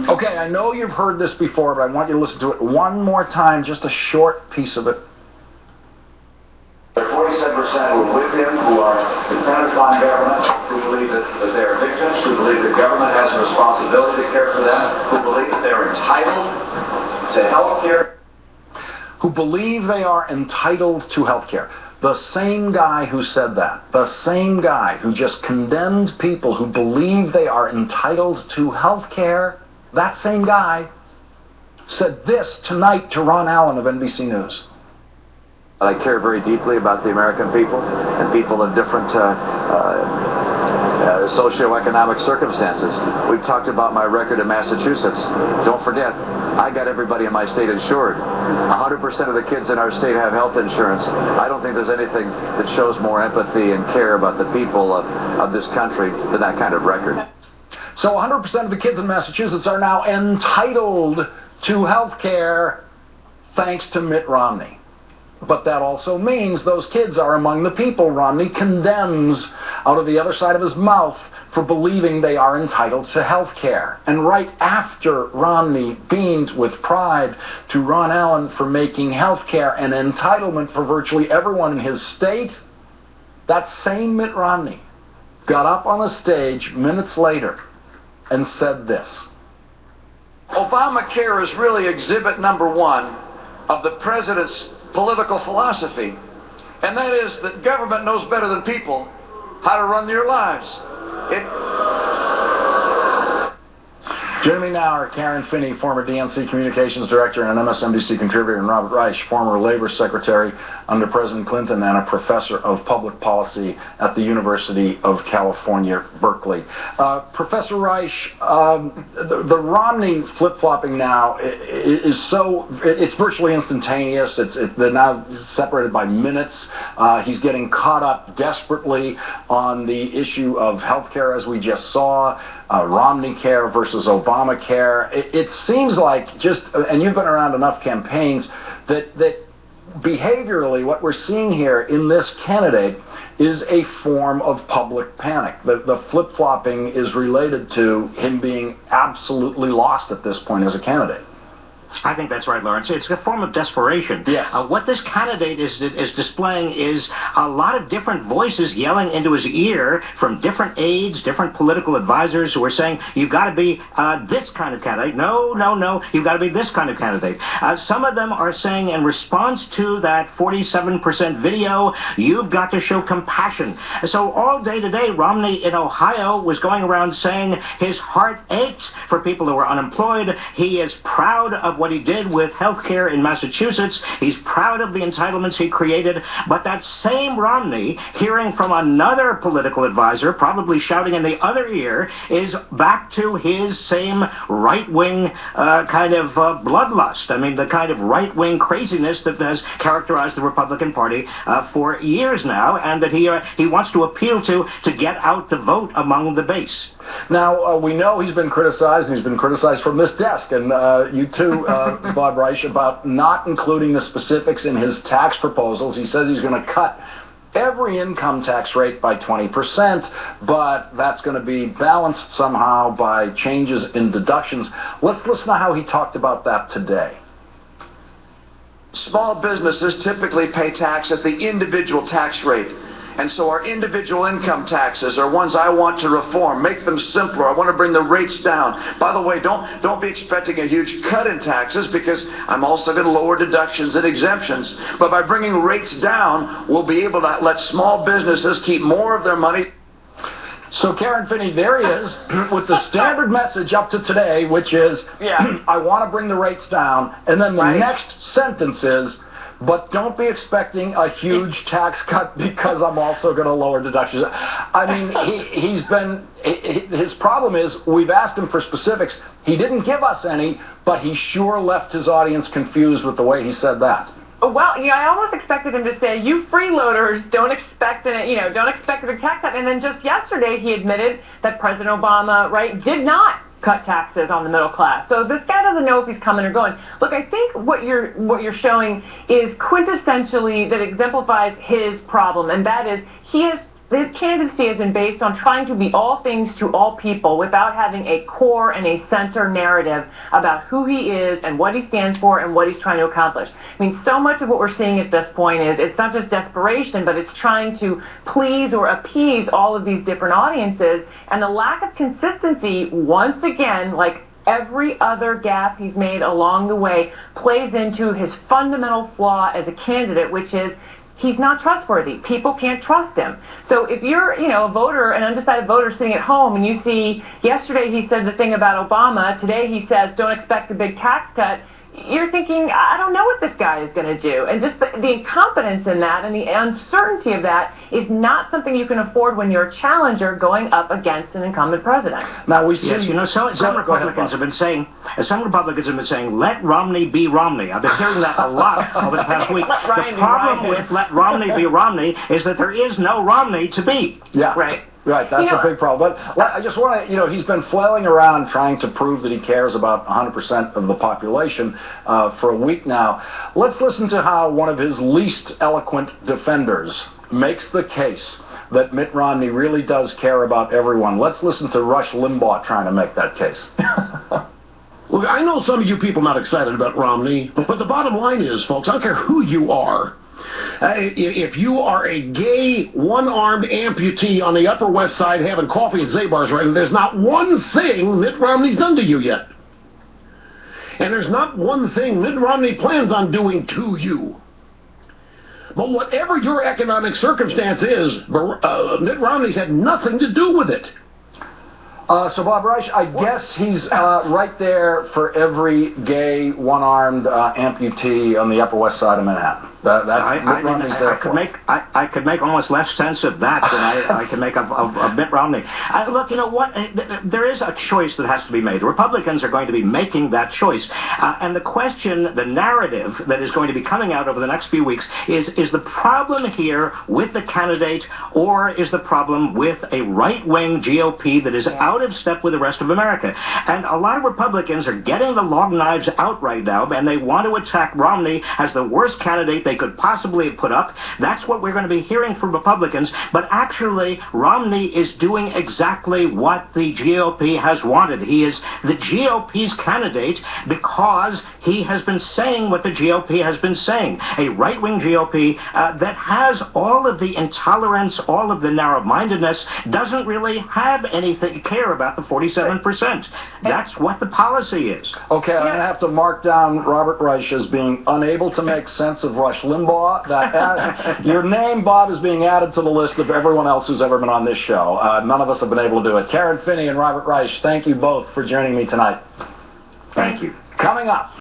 Okay, I know you've heard this before, but I want you to listen to it one more time, just a short piece of it. 47% who are with him, who are dependent upon government, who believe that they are victims, who believe that government has a responsibility to care for them, who believe that they're entitled to health care. Who believe they are entitled to health care. The same guy who said that, the same guy who just condemned people who believe they are entitled to health care, that same guy said this tonight to Ron Allen of NBC News. I care very deeply about the American people and people in different socioeconomic circumstances. We've talked about my record in Massachusetts. Don't forget, I got everybody in my state insured. 100% of the kids in our state have health insurance. I don't think there's anything that shows more empathy and care about the people of this country than that kind of record. So 100% of the kids in Massachusetts are now entitled to health care thanks to Mitt Romney. But that also means those kids are among the people Romney condemns out of the other side of his mouth for believing they are entitled to health care. And right after Romney beamed with pride to Ron Allen for making health care an entitlement for virtually everyone in his state, that same Mitt Romney got up on the stage minutes later and said this. Obamacare is really exhibit number one of the president's political philosophy, and that is that government knows better than people how to run their lives. Joining me now are Karen Finney, former DNC Communications Director and an MSNBC contributor, and Robert Reich, former Labor Secretary under President Clinton and a professor of public policy at the University of California, Berkeley. Professor Reich, the Romney flip-flopping now is it's virtually instantaneous. They're now separated by minutes. He's getting caught up desperately on the issue of health care, as we just saw. Romney care versus Obamacare. It seems like and you've been around enough campaigns, that behaviorally what we're seeing here in this candidate is a form of public panic. The flip-flopping is related to him being absolutely lost at this point as a candidate. I think that's right, Lawrence. It's a form of desperation. Yes. What this candidate is displaying is a lot of different voices yelling into his ear from different aides, different political advisors who are saying, you've got to be this kind of candidate. No, you've got to be this kind of candidate. Some of them are saying in response to that 47% video, you've got to show compassion. So all day today, Romney in Ohio was going around saying his heart ached for people who were unemployed. He is proud of what he did with health care in Massachusetts. He's proud of the entitlements he created. But that same Romney, hearing from another political advisor, probably shouting in the other ear, is back to his same right-wing kind of bloodlust. I mean, the kind of right-wing craziness that has characterized the Republican Party for years now, and that he wants to appeal to get out the vote among the base. Now, we know he's been criticized, and he's been criticized from this desk, and you too, Bob Reich, about not including the specifics in his tax proposals. He says he's going to cut every income tax rate by 20%, but that's going to be balanced somehow by changes in deductions. Let's listen to how he talked about that today. Small businesses typically pay tax at the individual tax rate. And so our individual income taxes are ones I want to reform, make them simpler. I want to bring the rates down. By the way, don't be expecting a huge cut in taxes, because I'm also going to lower deductions and exemptions. But by bringing rates down, we'll be able to let small businesses keep more of their money. So Karen Finney, there he is, with the standard message up to today, which is, I want to bring the rates down. And then the next sentence is, but don't be expecting a huge tax cut because I'm also going to lower deductions. I mean, his problem is we've asked him for specifics. He didn't give us any, but he sure left his audience confused with the way he said that. Well, I almost expected him to say, you freeloaders don't expect a big tax cut. And then just yesterday he admitted that President Obama, did not cut taxes on the middle class. So this guy doesn't know if he's coming or going. Look, I think what you're showing is quintessentially that exemplifies his problem, and that is he has his candidacy has been based on trying to be all things to all people without having a core and a center narrative about who he is and what he stands for and what he's trying to accomplish. I mean, so much of what we're seeing at this point is it's not just desperation, but it's trying to please or appease all of these different audiences, and the lack of consistency, once again, like every other gaffe he's made along the way, plays into his fundamental flaw as a candidate, which is he's not trustworthy. People can't trust him. So if you're, a voter, an undecided voter sitting at home, and you see yesterday he said the thing about Obama, today he says don't expect a big tax cut, you're thinking, I don't know what this guy is going to do. And just the incompetence in that and the uncertainty of that is not something you can afford when you're a challenger going up against an incumbent president. Now we see, yes, some Republicans have been saying, let Romney be Romney. I've been hearing that a lot over the past week. The problem with let Romney be Romney is that there is no Romney to be. Yeah. Right. Right, that's a big problem. But I just want to, he's been flailing around trying to prove that he cares about 100% of the population for a week now. Let's listen to how one of his least eloquent defenders makes the case that Mitt Romney really does care about everyone. Let's listen to Rush Limbaugh trying to make that case. Look, I know some of you people are not excited about Romney, but the bottom line is, folks, I don't care who you are. If you are a gay, one-armed amputee on the Upper West Side having coffee at Zabar's right now, there's not one thing Mitt Romney's done to you yet. And there's not one thing Mitt Romney plans on doing to you. But whatever your economic circumstance is, Mitt Romney's had nothing to do with it. So, Bob Reich, I guess he's right there for every gay, one-armed amputee on the Upper West Side of Manhattan. I could make almost less sense of that than I can make of Mitt Romney. Look, you know what? There is a choice that has to be made. The Republicans are going to be making that choice. And the question, the narrative that is going to be coming out over the next few weeks is the problem here with the candidate, or is the problem with a right-wing GOP that is out of step with the rest of America? And a lot of Republicans are getting the long knives out right now, and they want to attack Romney as the worst candidate they could possibly have put up. That's what we're going to be hearing from Republicans. But actually, Romney is doing exactly what the GOP has wanted. He is the GOP's candidate because he has been saying what the GOP has been saying. A right-wing GOP that has all of the intolerance, all of the narrow-mindedness, doesn't really have anything to care about the 47%. That's what the policy is. Okay, I'm going to have to mark down Robert Reich as being unable to make sense of Rush Limbaugh. Your name, Bob, is being added to the list of everyone else who's ever been on this show. None of us have been able to do it. Karen Finney and Robert Reich, thank you both for joining me tonight. Thank you. Coming up.